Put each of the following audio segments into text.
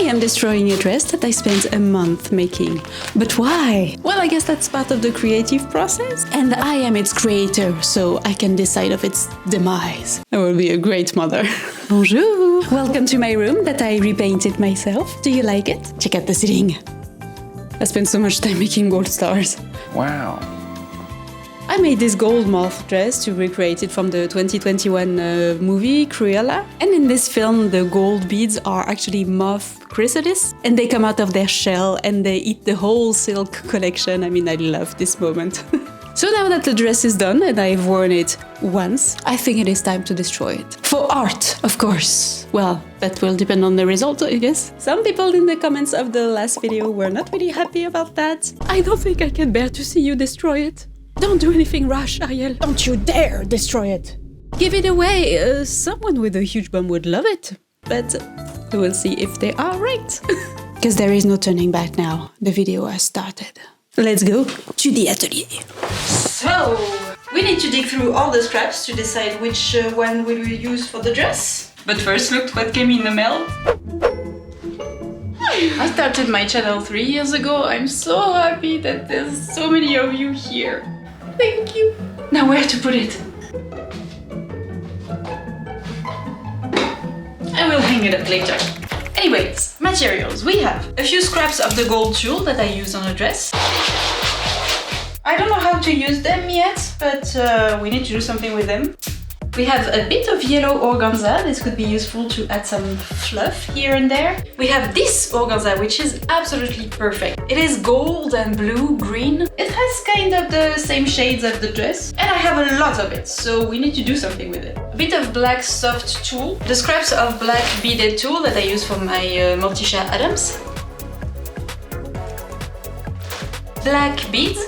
am destroying a dress that I spent a month making. But why? Well, I guess that's part of the creative process. And I am its creator, so I can decide of its demise. I will be a great mother. Bonjour! Welcome to my room that I repainted myself. Do you like it? Check out the ceiling. I spent so much time making gold stars. Wow. I made this gold moth dress to recreate it from the 2021 movie Cruella. And in this film, the gold beads are actually moth chrysalis, and they come out of their shell and they eat the whole silk collection. I mean, I love this moment. So now that the dress is done and I've worn it once, I think it is time to destroy it. For art, of course. Well, that will depend on the result, I guess. Some people in the comments of the last video were not really happy about that. I don't think I can bear to see you destroy it. Don't do anything rash, Ariel. Don't you dare destroy it. Give it away. Someone with a huge bum would love it. But we'll see if they are right. Because there is no turning back now. The video has started. Let's go to the atelier. So, we need to dig through all the scraps to decide which one we will use for the dress. But first, look what came in the mail. I started my channel 3 years ago. I'm so happy that there's so many of you here. Thank you. Now where to put it? I will hang it up later. Anyways, materials. We have a few scraps of the gold tulle that I use on a dress. I don't know how to use them yet, but we need to do something with them. We have a bit of yellow organza. This could be useful to add some fluff here and there. We have this organza, which is absolutely perfect. It is gold and blue, green. It has kind of the same shades of the dress. And I have a lot of it, so we need to do something with it. A bit of black soft tulle. The scraps of black beaded tulle that I use for my Morticia Adams. Black beads.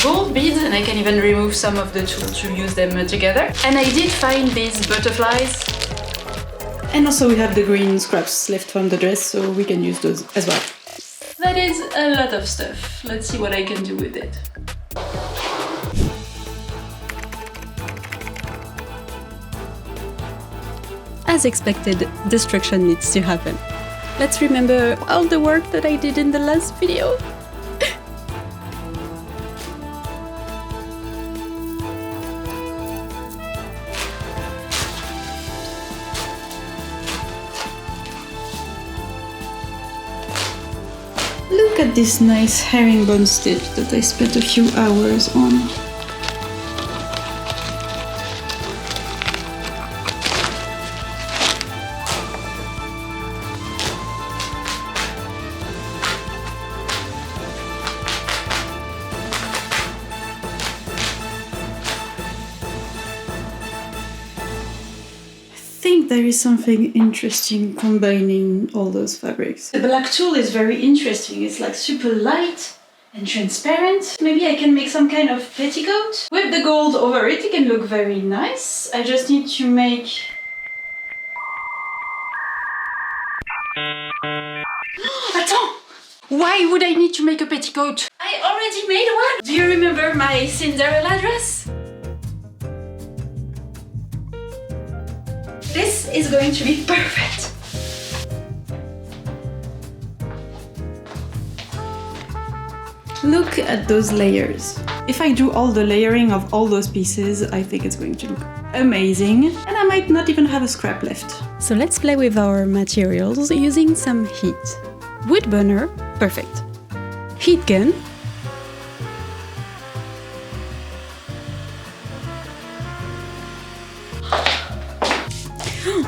Gold beads, and I can even remove some of the tulle to use them together. And I did find these butterflies. And also we have the green scraps left from the dress, so we can use those as well. That is a lot of stuff. Let's see what I can do with it. As expected, destruction needs to happen. Let's remember all the work that I did in the last video. Look at this nice herringbone stitch that I spent a few hours on. I think there is something interesting combining all those fabrics. The black tulle is very interesting. It's like super light and transparent. Maybe I can make some kind of petticoat. With the gold over it, it can look very nice. I just need to make... Attends! Why would I need to make a petticoat? I already made one! Do you remember my Cinderella dress? This is going to be perfect! Look at those layers. If I do all the layering of all those pieces, I think it's going to look amazing. And I might not even have a scrap left. So let's play with our materials using some heat. Wood burner, perfect. Heat gun.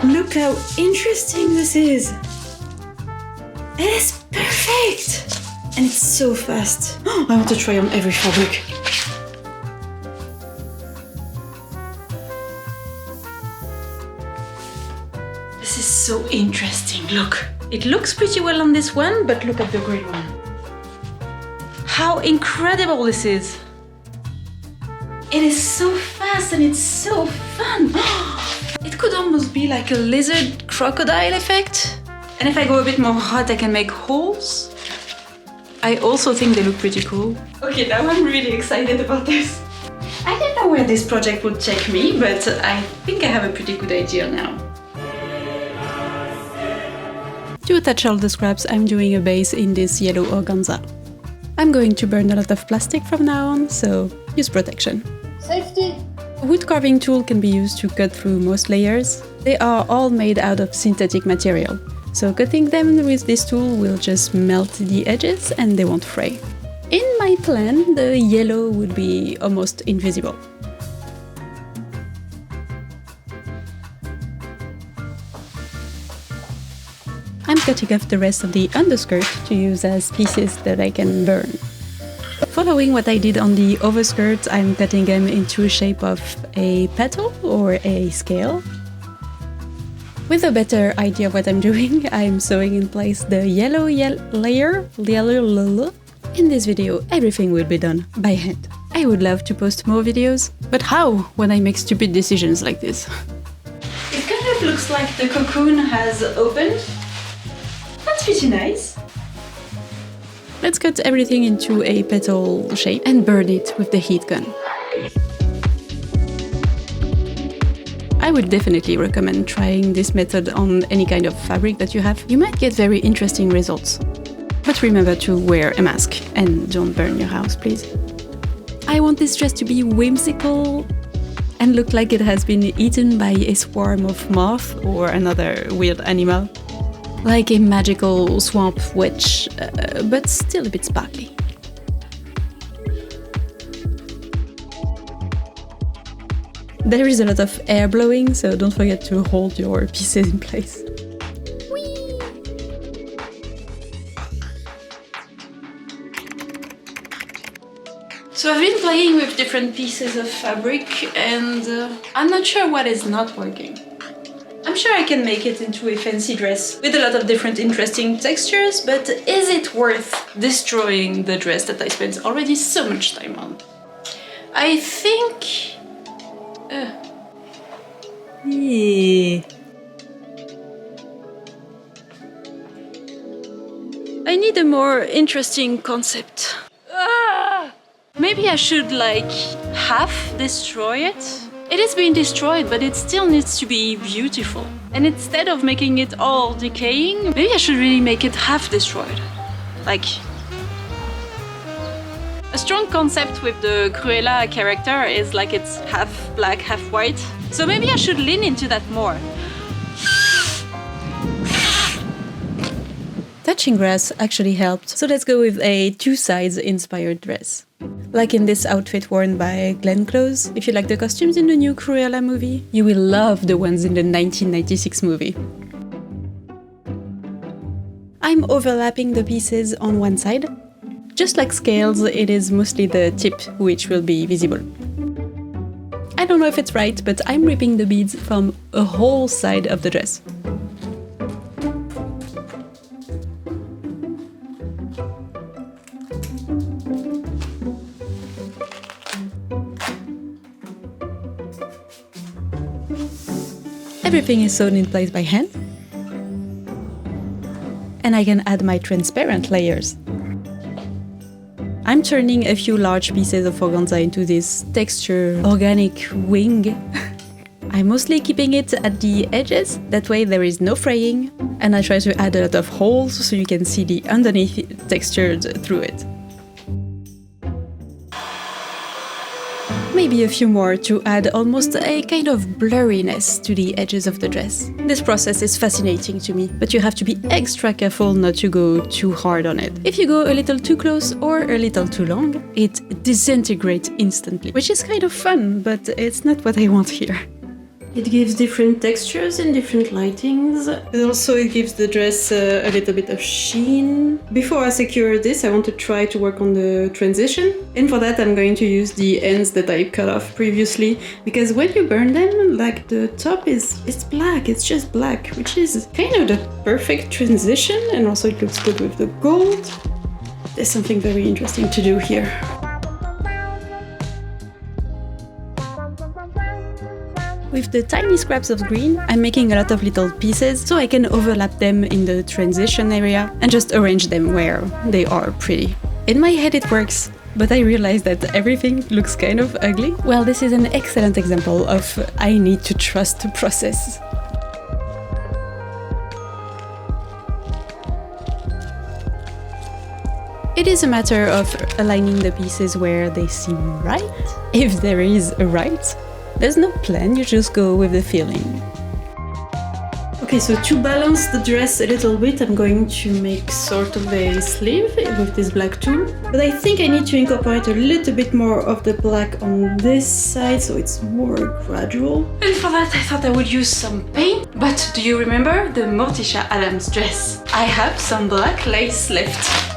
Look how interesting this is! It is perfect! And it's so fast. I want to try on every fabric. This is so interesting, look. It looks pretty well on this one, but look at the green one. How incredible this is! It is so fast and it's so fun! It could almost be like a lizard crocodile effect. And if I go a bit more hot, I can make holes. I also think they look pretty cool. Okay, now I'm really excited about this. I didn't know where this project would take me, but I think I have a pretty good idea now. To attach all the scraps, I'm doing a base in this yellow organza. I'm going to burn a lot of plastic from now on, so use protection. Safety! A wood carving tool can be used to cut through most layers. They are all made out of synthetic material, so cutting them with this tool will just melt the edges and they won't fray. In my plan, the yellow would be almost invisible. I'm cutting off the rest of the underskirt to use as pieces that I can burn. Following what I did on the overskirt, I'm cutting them into a shape of a petal or a scale. With a better idea of what I'm doing, I'm sewing in place the yellow layer. In this video, everything will be done by hand. I would love to post more videos, but how when I make stupid decisions like this? It kind of looks like the cocoon has opened. That's pretty nice. Let's cut everything into a petal shape and burn it with the heat gun. I would definitely recommend trying this method on any kind of fabric that you have. You might get very interesting results. But remember to wear a mask and don't burn your house, please. I want this dress to be whimsical and look like it has been eaten by a swarm of moths or another weird animal. Like a magical swamp witch, but still a bit sparkly. There is a lot of air blowing, so don't forget to hold your pieces in place. Whee! So I've been playing with different pieces of fabric and I'm not sure what is not working. I'm sure I can make it into a fancy dress with a lot of different interesting textures, but is it worth destroying the dress that I spent already so much time on? I think... Yeah. I need a more interesting concept. Maybe I should like half destroy it? It is being destroyed, but it still needs to be beautiful. And instead of making it all decaying, maybe I should really make it half destroyed. Like... A strong concept with the Cruella character is like it's half black, half white. So maybe I should lean into that more. Touching grass actually helped, so let's go with a two sides inspired dress. Like in this outfit worn by Glenn Close. If you like the costumes in the new Cruella movie, you will love the ones in the 1996 movie. I'm overlapping the pieces on one side. Just like scales, it is mostly the tip which will be visible. I don't know if it's right, but I'm ripping the beads from a whole side of the dress. Everything is sewn in place by hand. And I can add my transparent layers. I'm turning a few large pieces of organza into this texture organic wing. I'm mostly keeping it at the edges, that way there is no fraying, and I try to add a lot of holes so you can see the underneath textured through it. Maybe a few more to add almost a kind of blurriness to the edges of the dress. This process is fascinating to me, but you have to be extra careful not to go too hard on it. If you go a little too close or a little too long, it disintegrates instantly, which is kind of fun, but it's not what I want here. It gives different textures and different lightings. And also it gives the dress a little bit of sheen. Before I secure this, I want to try to work on the transition. And for that I'm going to use the ends that I cut off previously. Because when you burn them, like the top it's black, it's just black. Which is kind of the perfect transition. And also it looks good with the gold. There's something very interesting to do here. With the tiny scraps of green, I'm making a lot of little pieces so I can overlap them in the transition area and just arrange them where they are pretty. In my head it works, but I realize that everything looks kind of ugly. Well, this is an excellent example of I need to trust the process. It is a matter of aligning the pieces where they seem right, if there is a right. There's no plan, you just go with the feeling. Okay, so to balance the dress a little bit, I'm going to make sort of a sleeve with this black tulle. But I think I need to incorporate a little bit more of the black on this side, so it's more gradual. And for that, I thought I would use some paint. But do you remember the Morticia Adams dress? I have some black lace left.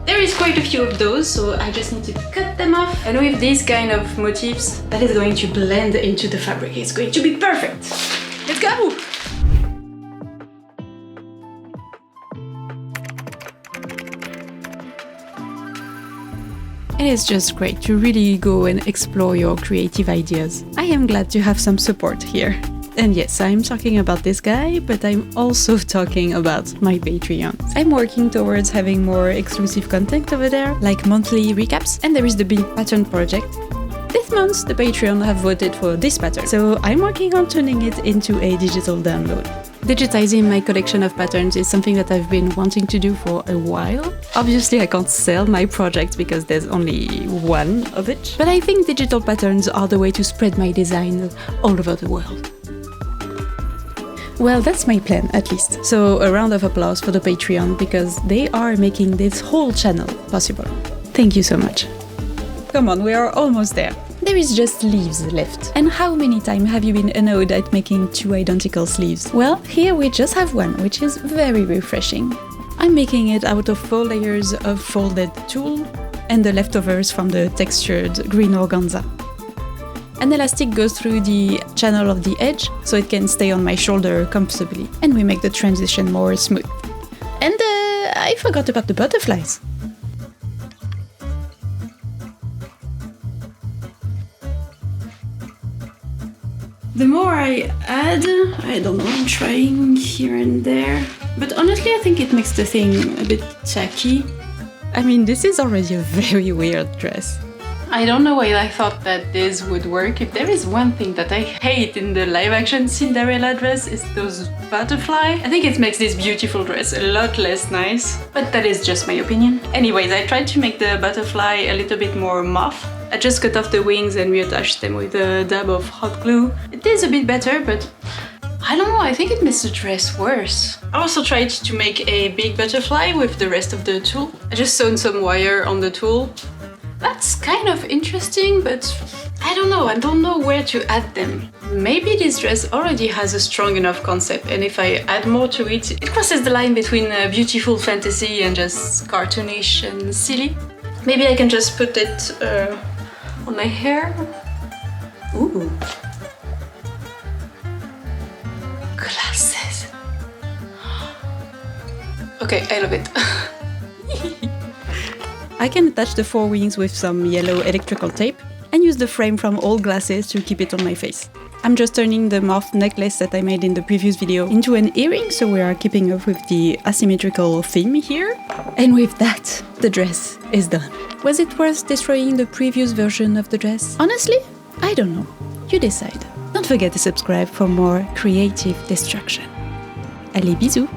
There is quite a few of those, so I just need to cut them off. And with these kind of motifs, that is going to blend into the fabric. It's going to be perfect. Let's go! It is just great to really go and explore your creative ideas. I am glad to have some support here. And yes, I'm talking about this guy, but I'm also talking about my Patreon. I'm working towards having more exclusive content over there, like monthly recaps, and there is the big pattern project. This month, the Patreon have voted for this pattern, so I'm working on turning it into a digital download. Digitizing my collection of patterns is something that I've been wanting to do for a while. Obviously, I can't sell my project because there's only one of it, but I think digital patterns are the way to spread my design all over the world. Well, that's my plan, at least. So a round of applause for the Patreon, because they are making this whole channel possible. Thank you so much. Come on, we are almost there. There is just sleeves left. And how many times have you been annoyed at making two identical sleeves? Well, here we just have one, which is very refreshing. I'm making it out of 4 layers of folded tulle and the leftovers from the textured green organza. An elastic goes through the channel of the edge, so it can stay on my shoulder comfortably, and we make the transition more smooth. And I forgot about the butterflies. The more I add, I don't know, I'm trying here and there. But honestly, I think it makes the thing a bit tacky. I mean, this is already a very weird dress. I don't know why I thought that this would work. If there is one thing that I hate in the live-action Cinderella dress, is those butterflies. I think it makes this beautiful dress a lot less nice, but that is just my opinion. Anyways, I tried to make the butterfly a little bit more moth. I just cut off the wings and reattached them with a dab of hot glue. It is a bit better, but I don't know, I think it makes the dress worse. I also tried to make a big butterfly with the rest of the tulle. I just sewn some wire on the tulle. That's kind of interesting, but I don't know where to add them. Maybe this dress already has a strong enough concept, and if I add more to it, it crosses the line between a beautiful fantasy and just cartoonish and silly. Maybe I can just put it on my hair. Ooh. Glasses. Okay, I love it. I can attach the 4 wings with some yellow electrical tape and use the frame from old glasses to keep it on my face. I'm just turning the moth necklace that I made in the previous video into an earring, so we are keeping up with the asymmetrical theme here. And with that, the dress is done. Was it worth destroying the previous version of the dress? Honestly, I don't know. You decide. Don't forget to subscribe for more creative destruction. Allez, bisous!